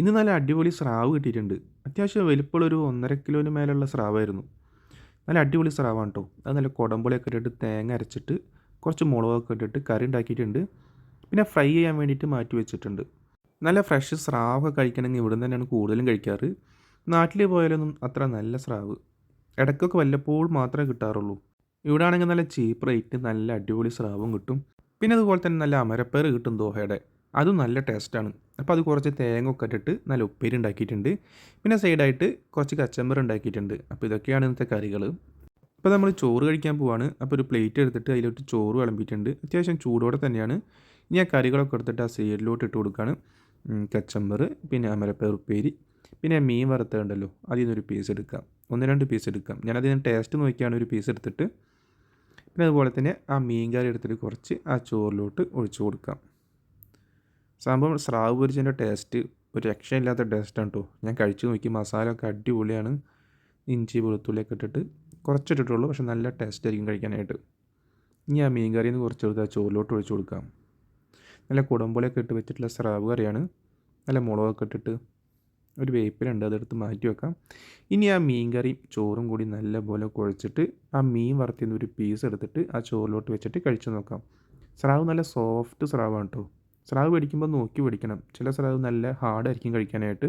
ഇന്ന് നല്ല അടിപൊളി സ്രാവ് കിട്ടിയിട്ടുണ്ട്. അത്യാവശ്യം വലിപ്പമുള്ളൊരു 1.5 കിലോന് മേലുള്ള സ്രാവായിരുന്നു. നല്ല അടിപൊളി സ്രാവാണ് ട്ടോ. അത് നല്ല കൊടമ്പുളിയൊക്കെ ഇട്ടിട്ട് തേങ്ങ അരച്ചിട്ട് കുറച്ച് മുളകൊക്കെ ഇട്ടിട്ട് കറി ഉണ്ടാക്കിയിട്ടുണ്ട്. പിന്നെ ഫ്രൈ ചെയ്യാൻ വേണ്ടിയിട്ട് മാറ്റി വെച്ചിട്ടുണ്ട്. നല്ല ഫ്രഷ് സ്രാവൊക്കെ കഴിക്കണമെങ്കിൽ ഇവിടുന്ന് തന്നെയാണ് കൂടുതലും കഴിക്കാറ്. നാട്ടിൽ പോയാലൊന്നും അത്ര നല്ല സ്രാവ് ഇടയ്ക്കൊക്കെ വല്ലപ്പോഴും മാത്രമേ കിട്ടാറുള്ളൂ. ഇവിടെ ആണെങ്കിൽ നല്ല ചീപ്പ് റേറ്റ് നല്ല അടിപൊളി സ്രാവും കിട്ടും. പിന്നെ അതുപോലെ തന്നെ നല്ല അമരപ്പയർ കിട്ടും ദോഹയുടെ. അതും നല്ല ടേസ്റ്റാണ്. അപ്പോൾ അത് കുറച്ച് തേങ്ങ ഒക്കെ ഇട്ടിട്ട് നല്ല ഉപ്പേരി ഉണ്ടാക്കിയിട്ടുണ്ട്. പിന്നെ സൈഡായിട്ട് കുറച്ച് കച്ചമ്പർ ഉണ്ടാക്കിയിട്ടുണ്ട്. അപ്പോൾ ഇതൊക്കെയാണ് ഇന്നത്തെ കറികൾ. ഇപ്പോൾ നമ്മൾ ചോറ് കഴിക്കാൻ പോവാണ്. അപ്പോൾ ഒരു പ്ലേറ്റ് എടുത്തിട്ട് അതിലോട്ട് ചോറ് വിളമ്പിയിട്ടുണ്ട്. അത്യാവശ്യം ചൂടോടെ തന്നെയാണ്. ഇനി ആ കറികളൊക്കെ എടുത്തിട്ട് ആ സൈഡിലോട്ട് ഇട്ട് കൊടുക്കുകയാണ്. കച്ചമ്പർ, പിന്നെ അമരപ്പയർ ഉപ്പേരി, പിന്നെ മീൻ വറുത്തതുണ്ടല്ലോ അതിൽ നിന്നൊരു പീസ് എടുക്കാം. 1-2 പീസ് എടുക്കാം. ഞാനതിന് ടേസ്റ്റ് നോക്കിയാണ് ഒരു പീസ് എടുത്തിട്ട് പിന്നെ അതുപോലെ തന്നെ ആ മീൻ കറി എടുത്തിട്ട് കുറച്ച് ആ ചോറിലോട്ട് ഒഴിച്ചു കൊടുക്കാം. സംഭവം സ്രാവ് പൊരിച്ചതിൻ്റെ ടേസ്റ്റ് ഒരു രക്ഷയില്ലാത്ത ടേസ്റ്റാണ് കേട്ടോ. ഞാൻ കഴിച്ചു നോക്കി, മസാല ഒക്കെ അടിപൊളിയാണ്. ഇഞ്ചി വെളുത്തുള്ളിയൊക്കെ ഇട്ടിട്ട് കുറച്ചിട്ടിട്ടുള്ളൂ, പക്ഷെ നല്ല ടേസ്റ്റ് ആയിരിക്കും കഴിക്കാനായിട്ട്. ഇനി ആ മീൻ കറിയിൽ നിന്ന് കുറച്ചെടുത്ത് ആ ചോറിലോട്ട് ഒഴിച്ചു കൊടുക്കാം. നല്ല കുടമ്പുളിയൊക്കെ ഇട്ട് വെച്ചിട്ടുള്ള സ്രാവ് കറിയാണ്. നല്ല മുളകൊക്കെ ഇട്ടിട്ട് ഒരു വേപ്പിലുണ്ട്, അതെടുത്ത് മാറ്റി വെക്കാം. ഇനി ആ മീൻ കറിയും ചോറും കൂടി നല്ലപോലെ കുഴച്ചിട്ട് ആ മീൻ വറുത്തിന്ന് ഒരു പീസ് എടുത്തിട്ട് ആ ചോറിലോട്ട് വെച്ചിട്ട് കഴിച്ചു നോക്കാം. സ്രാവ് നല്ല സോഫ്റ്റ് സ്രാവാണ് കേട്ടോ. സ്രാവ് പിടിക്കുമ്പോൾ നോക്കി പിടിക്കണം. ചില സ്രാവ് നല്ല ഹാർഡായിരിക്കും കഴിക്കാനായിട്ട്,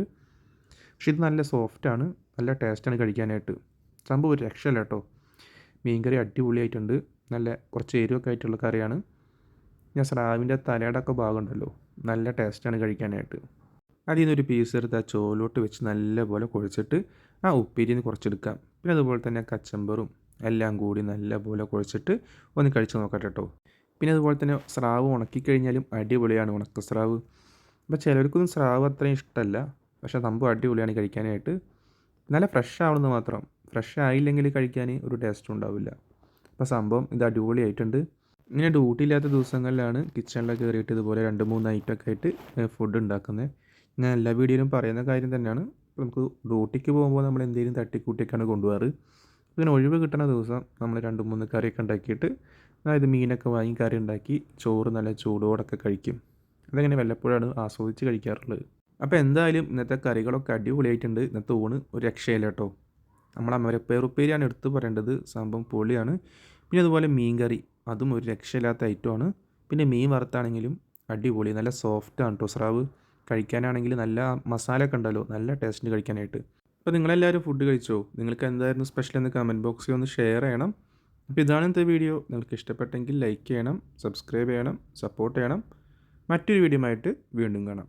പക്ഷെ ഇത് നല്ല സോഫ്റ്റാണ്, നല്ല ടേസ്റ്റാണ് കഴിക്കാനായിട്ട്. സംഭവം ഒരു രക്ഷയില്ല കേട്ടോ. മീൻ കറി അടിപൊളിയായിട്ടുണ്ട്. നല്ല കുറച്ച് എരിവൊക്കെ ആയിട്ടുള്ള കറിയാണ്. ഞാൻ സ്രാവിൻ്റെ തലയുടെ ഒക്കെ ഭാഗമുണ്ടല്ലോ, നല്ല ടേസ്റ്റാണ് കഴിക്കാനായിട്ട്. അതിൽ നിന്നൊരു പീസ് എടുത്ത് ആ ചോറിലോട്ട് വെച്ച് നല്ലപോലെ കുഴച്ചിട്ട് ആ ഉപ്പേരിയിൽ നിന്ന് കുറച്ചെടുക്കാം. പിന്നെ അതുപോലെ തന്നെ കച്ചമ്പറും എല്ലാം കൂടി നല്ലപോലെ കുഴച്ചിട്ട് ഒന്ന് കഴിച്ച് നോക്കട്ടെ കേട്ടോ. പിന്നെ അതുപോലെ തന്നെ സ്രാവ് ഉണക്കിക്കഴിഞ്ഞാലും അടിപൊളിയാണ് ഉണക്ക സ്രാവ്. അപ്പോൾ ചിലർക്കൊന്നും സ്രാവ് അത്രയും ഇഷ്ടമല്ല, പക്ഷേ സംഭവം അടിപൊളിയാണ് കഴിക്കാനായിട്ട്. നല്ല ഫ്രഷ് ആവണമെന്ന് മാത്രം. ഫ്രഷ് ആയില്ലെങ്കിൽ കഴിക്കാൻ ഒരു ടേസ്റ്റും ഉണ്ടാവില്ല. അപ്പോൾ സംഭവം ഇത് അടിപൊളിയായിട്ടുണ്ട്. ഇങ്ങനെ ഡ്യൂട്ടി ഇല്ലാത്ത ദിവസങ്ങളിലാണ് കിച്ചണിലൊക്കെ കയറിയിട്ട് ഇതുപോലെ 2-3 ഐറ്റമൊക്കെ ആയിട്ട് ഫുഡ് ഉണ്ടാക്കുന്നത്. ഞാൻ എല്ലാ വീഡിയോയിലും പറയുന്ന കാര്യം തന്നെയാണ്. നമുക്ക് ഡ്യൂട്ടിക്ക് പോകുമ്പോൾ നമ്മൾ എന്തെങ്കിലും തട്ടിക്കൂട്ടിയൊക്കെയാണ് കൊണ്ടുപോകാറ്. ഇങ്ങനെ ഒഴിവ് കിട്ടുന്ന ദിവസം നമ്മൾ 2-3 കറിയൊക്കെ ഉണ്ടാക്കിയിട്ട് അതായത് മീനൊക്കെ വാങ്ങി കറി ഉണ്ടാക്കി ചോറ് നല്ല ചൂടോടൊക്കെ കഴിക്കും. അതങ്ങനെ വല്ലപ്പോഴാണ് ആസ്വദിച്ച് കഴിക്കാറുള്ളത്. അപ്പോൾ എന്തായാലും ഇന്നത്തെ കറികളൊക്കെ അടിപൊളിയായിട്ടുണ്ട്. ഇന്നത്തെ ഊണ് ഒരു രക്ഷയില്ല കേട്ടോ. നമ്മൾ അമരപ്പയർ ഉപ്പേരിയാണ് എടുത്ത് പറയേണ്ടത്. സംഭവം പൊളിയാണ്. പിന്നെ അതുപോലെ മീൻ കറി, അതും ഒരു രക്ഷയില്ലാത്ത ഐറ്റമാണ്. പിന്നെ മീൻ വറുത്താണെങ്കിലും അടിപൊളി, നല്ല സോഫ്റ്റാണ് കേട്ടോ സ്രാവ്. കഴിക്കാനാണെങ്കിൽ നല്ല മസാല ഒക്കെ ഉണ്ടല്ലോ, നല്ല ടേസ്റ്റിന് കഴിക്കാനായിട്ട്. അപ്പോൾ നിങ്ങളെല്ലാവരും ഫുഡ് കഴിച്ചോ? നിങ്ങൾക്ക് എന്തായിരുന്നു സ്പെഷ്യൽ എന്ന് കമൻറ്റ് ബോക്സിൽ ഒന്ന് ഷെയർ ചെയ്യണം. അപ്പോൾ ഇതാണ് ഇന്നത്തെ വീഡിയോ. നിങ്ങൾക്ക് ഇഷ്ടപ്പെട്ടെങ്കിൽ ലൈക്ക് ചെയ്യണം, സബ്സ്ക്രൈബ് ചെയ്യണം, സപ്പോർട്ട് ചെയ്യണം. മറ്റൊരു വീഡിയോ ആയിട്ട് വീണ്ടും കാണാം.